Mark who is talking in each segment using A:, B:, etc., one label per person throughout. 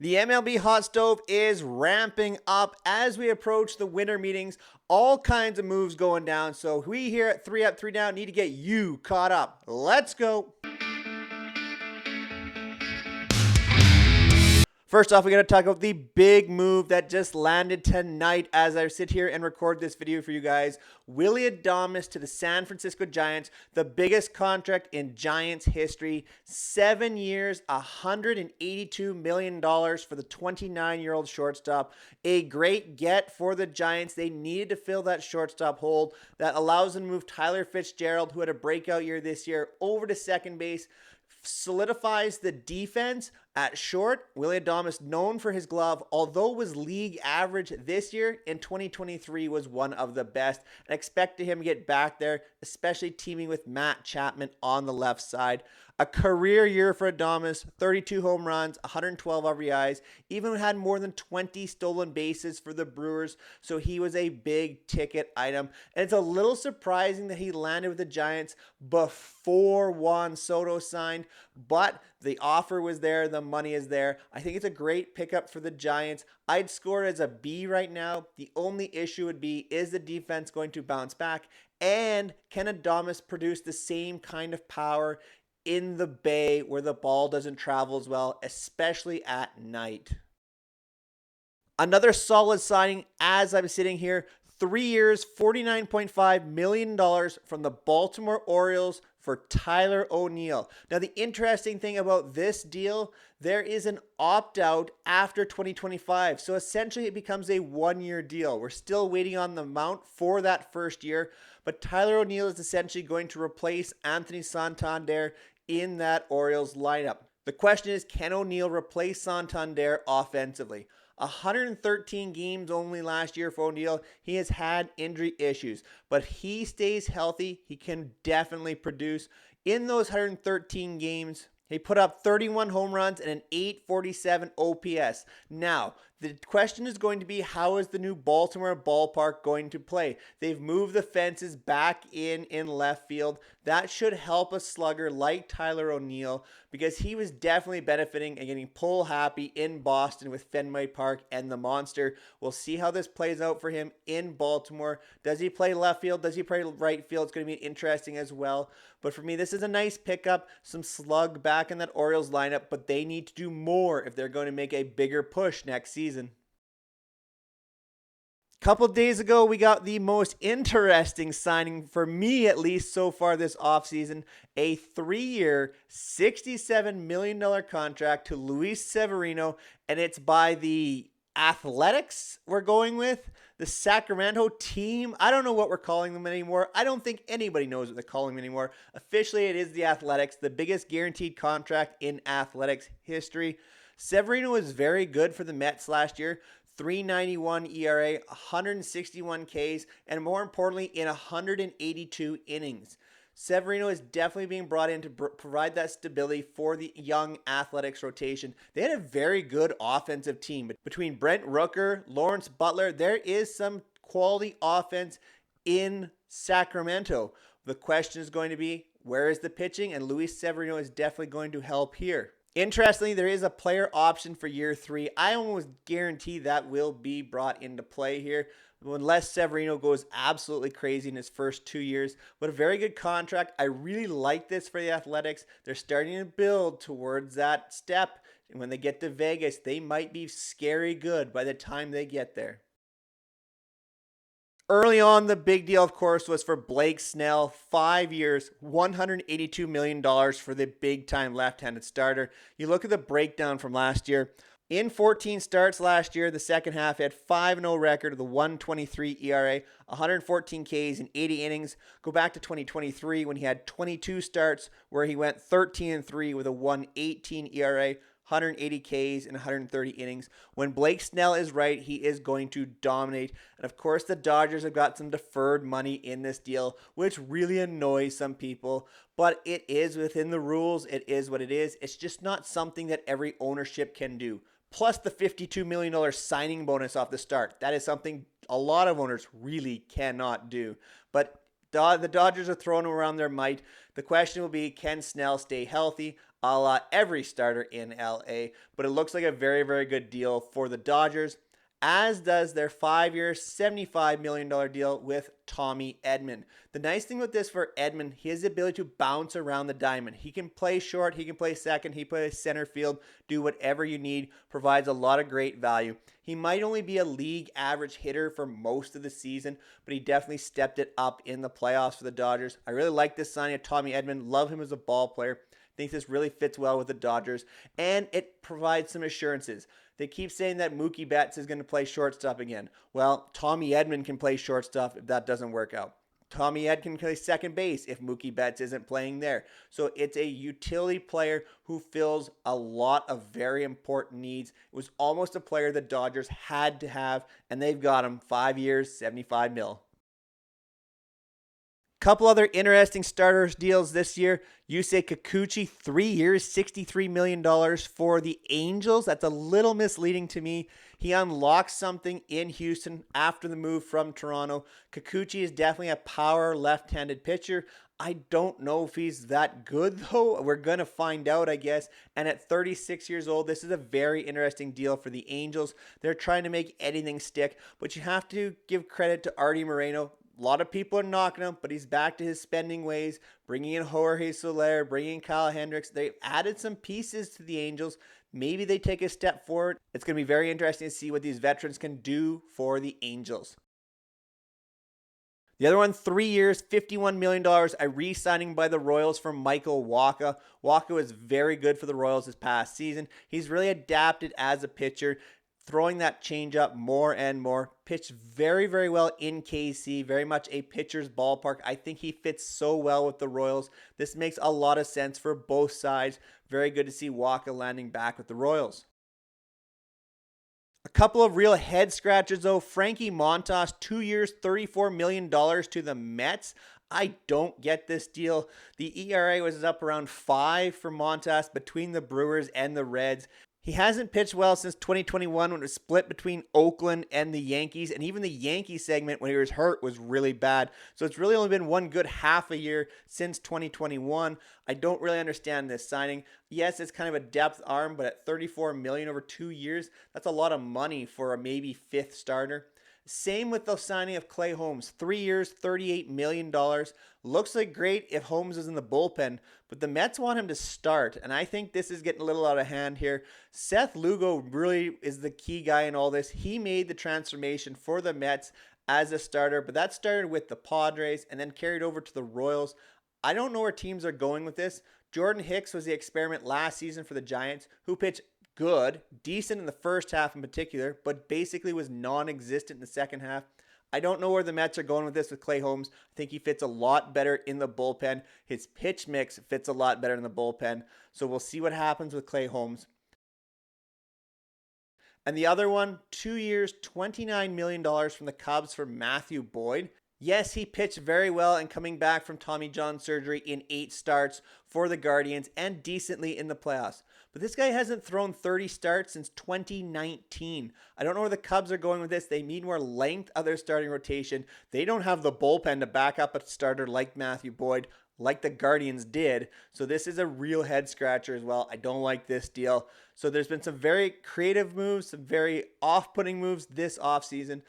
A: The MLB hot stove is ramping up as we approach the winter meetings. All kinds of moves going down. So we here at 3 Up, 3 Down need to get you caught up. Let's go. First off, we got to talk about the big move that just landed tonight as I sit here and record this video for you guys. Willy Adames to the San Francisco Giants, the biggest contract in Giants history. 7 years, $182 million for the 29-year-old shortstop. A great get for the Giants. They needed to fill that shortstop hold that allows them to move Tyler Fitzgerald, who had a breakout year this year, over to second base. Solidifies the defense at short. Willy Adames, known for his glove, although was league average this year, in 2023 was one of the best. And expect him to get back there, especially teaming with Matt Chapman on the left side. A career year for Adames, 32 home runs, 112 RBIs, even had more than 20 stolen bases for the Brewers, so he was a big ticket item. And it's a little surprising that he landed with the Giants before Juan Soto signed, but the offer was there, the money is there. I think it's a great pickup for the Giants. I'd score it as a B right now. The only issue would be, is the defense going to bounce back? And can Adames produce the same kind of power in the Bay where the ball doesn't travel as well, especially at night? Another solid signing as I'm sitting here. 3 years, $49.5 million from the Baltimore Orioles for Tyler O'Neill. Now, the interesting thing about this deal, there is an opt-out after 2025. So essentially it becomes a 1-year deal. We're still waiting on the amount for that first year, but Tyler O'Neill is essentially going to replace Anthony Santander in that Orioles lineup. The question is, can O'Neill replace Santander offensively? 113 games only last year for O'Neill. He has had injury issues, but he stays healthy. He can definitely produce. In those 113 games, he put up 31 home runs and an 847 OPS. Now, the question is going to be, how is the new Baltimore ballpark going to play? They've moved the fences back in left field. That should help a slugger like Tyler O'Neill, because he was definitely benefiting and getting pull happy in Boston with Fenway Park and the Monster. We'll see how this plays out for him in Baltimore. Does he play left field? Does he play right field? It's going to be interesting as well. But for me, this is a nice pickup, some slug back in that Orioles lineup, but they need to do more if they're going to make a bigger push next season. Couple days ago, we got the most interesting signing, for me at least so far this offseason, a 3-year, $67 million contract to Luis Severino, and it's by the Athletics we're going with, the Sacramento team. I don't know what we're calling them anymore. I don't think anybody knows what they're calling them anymore. Officially, it is the Athletics, the biggest guaranteed contract in Athletics history. Severino was very good for the Mets last year. 3.91 ERA, 161 Ks, and more importantly, in 182 innings. Severino is definitely being brought in to provide that stability for the young Athletics rotation. They had a very good offensive team. Between Brent Rooker, Lawrence Butler, there is some quality offense in Sacramento. The question is going to be, where is the pitching? And Luis Severino is definitely going to help here. Interestingly, there is a player option for year 3. I almost guarantee that will be brought into play here, unless Severino goes absolutely crazy in his first 2 years. But a very good contract. I really like this for the Athletics. They're starting to build towards that step. And when they get to Vegas, they might be scary good by the time they get there. Early on, the big deal, of course, was for Blake Snell. 5 years, $182 million for the big-time left-handed starter. You look at the breakdown from last year. In 14 starts last year, the second half, he had 5-0 record with a 1.23 ERA, 114 Ks in 80 innings. Go back to 2023 when he had 22 starts where he went 13-3 with a 1.18 ERA, 180 Ks in 130 innings. When Blake Snell is right, he is going to dominate. And of course, the Dodgers have got some deferred money in this deal, which really annoys some people. But it is within the rules. It is what it is. It's just not something that every ownership can do. Plus the $52 million signing bonus off the start. That is something a lot of owners really cannot do. But the Dodgers are throwing around their might. The question will be, can Snell stay healthy? a la every starter in LA. But it looks like a very, very good deal for the Dodgers, as does their 5-year, $75 million deal with Tommy Edman. The nice thing with this for Edman, his ability to bounce around the diamond. He can play short, he can play second, he plays center field, do whatever you need, provides a lot of great value. He might only be a league average hitter for most of the season, but he definitely stepped it up in the playoffs for the Dodgers. I really like this signing of Tommy Edman, love him as a ball player. Think this really fits well with the Dodgers, and it provides some assurances. They keep saying that Mookie Betts is going to play shortstop again. Well, Tommy Edman can play shortstop if that doesn't work out. Tommy Ed can play second base if Mookie Betts isn't playing there. So it's a utility player who fills a lot of very important needs. It was almost a player the Dodgers had to have, and they've got him. 5 years, $75 million. Couple other interesting starters deals this year. Yusei Kikuchi, 3 years, $63 million for the Angels. That's a little misleading to me. He unlocks something in Houston after the move from Toronto. Kikuchi is definitely a power left-handed pitcher. I don't know if he's that good, though. We're going to find out, I guess. And at 36 years old, this is a very interesting deal for the Angels. They're trying to make anything stick, but you have to give credit to Artie Moreno. A lot of people are knocking him, but he's back to his spending ways, bringing in Jorge Soler, bringing in Kyle Hendricks. They've added some pieces to the Angels. Maybe they take a step forward. It's going to be very interesting to see what these veterans can do for the Angels. The other one, 3 years, $51 million, a re-signing by the Royals for Michael Wacha. Wacha was very good for the Royals this past season. He's really adapted as a pitcher, throwing that changeup more and more. Pitched very, very well in KC. Very much a pitcher's ballpark. I think he fits so well with the Royals. This makes a lot of sense for both sides. Very good to see Wacha landing back with the Royals. A couple of real head scratchers though. Frankie Montas, 2 years, $34 million to the Mets. I don't get this deal. The ERA was up around 5 for Montas between the Brewers and the Reds. He hasn't pitched well since 2021 when it was split between Oakland and the Yankees. And even the Yankee segment when he was hurt was really bad. So it's really only been one good half a year since 2021. I don't really understand this signing. Yes, it's kind of a depth arm, but at $34 million over 2 years, that's a lot of money for a maybe fifth starter. Same with the signing of Clay Holmes. 3 years, $38 million. Looks like great if Holmes is in the bullpen, but the Mets want him to start, and I think this is getting a little out of hand here. Seth Lugo really is the key guy in all this. He made the transformation for the Mets as a starter, but that started with the Padres and then carried over to the Royals. I don't know where teams are going with this. Jordan Hicks was the experiment last season for the Giants, who pitched good, decent in the first half in particular, but basically was non-existent in the second half. I don't know where the Mets are going with this with Clay Holmes. I think he fits a lot better in the bullpen. His pitch mix fits a lot better in the bullpen. So we'll see what happens with Clay Holmes. And the other one, 2 years, $29 million from the Cubs for Matthew Boyd. Yes, he pitched very well and coming back from Tommy John surgery in 8 starts for the Guardians and decently in the playoffs. But this guy hasn't thrown 30 starts since 2019. I don't know where the Cubs are going with this. They need more length of their starting rotation. They don't have the bullpen to back up a starter like Matthew Boyd, like the Guardians did. So this is a real head scratcher as well. I don't like this deal. So there's been some very creative moves, some very off-putting moves this offseason.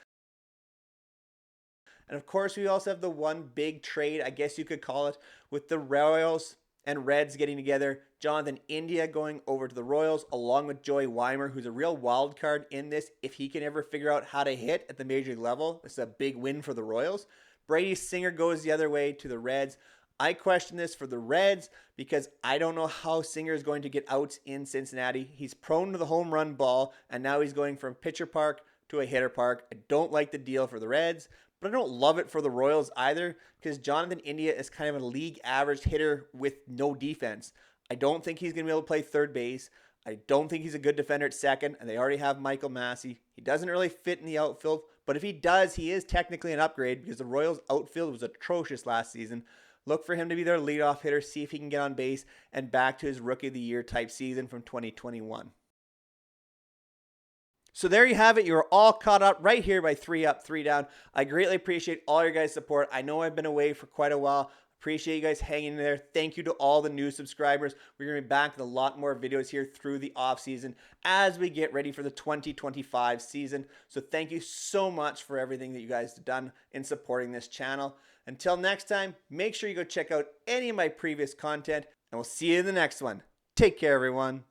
A: And of course, we also have the one big trade, I guess you could call it, with the Royals and Reds getting together. Jonathan India going over to the Royals, along with Joey Weimer, who's a real wild card in this. If he can ever figure out how to hit at the major league level, this is a big win for the Royals. Brady Singer goes the other way to the Reds. I question this for the Reds because I don't know how Singer is going to get outs in Cincinnati. He's prone to the home run ball, and now he's going from pitcher park to a hitter park. I don't like the deal for the Reds, but I don't love it for the Royals either because Jonathan India is kind of a league average hitter with no defense. I don't think he's going to be able to play third base. I don't think he's a good defender at second, and they already have Michael Massey. He doesn't really fit in the outfield, but if he does, he is technically an upgrade because the Royals' outfield was atrocious last season. Look for him to be their leadoff hitter, see if he can get on base, and back to his Rookie of the Year type season from 2021. So there you have it. You're all caught up right here by 3 Up, 3 Down. I greatly appreciate all your guys' support. I know I've been away for quite a while. Appreciate you guys hanging in there. Thank you to all the new subscribers. We're going to be back with a lot more videos here through the off season as we get ready for the 2025 season. So thank you so much for everything that you guys have done in supporting this channel. Until next time, make sure you go check out any of my previous content, and we'll see you in the next one. Take care, everyone.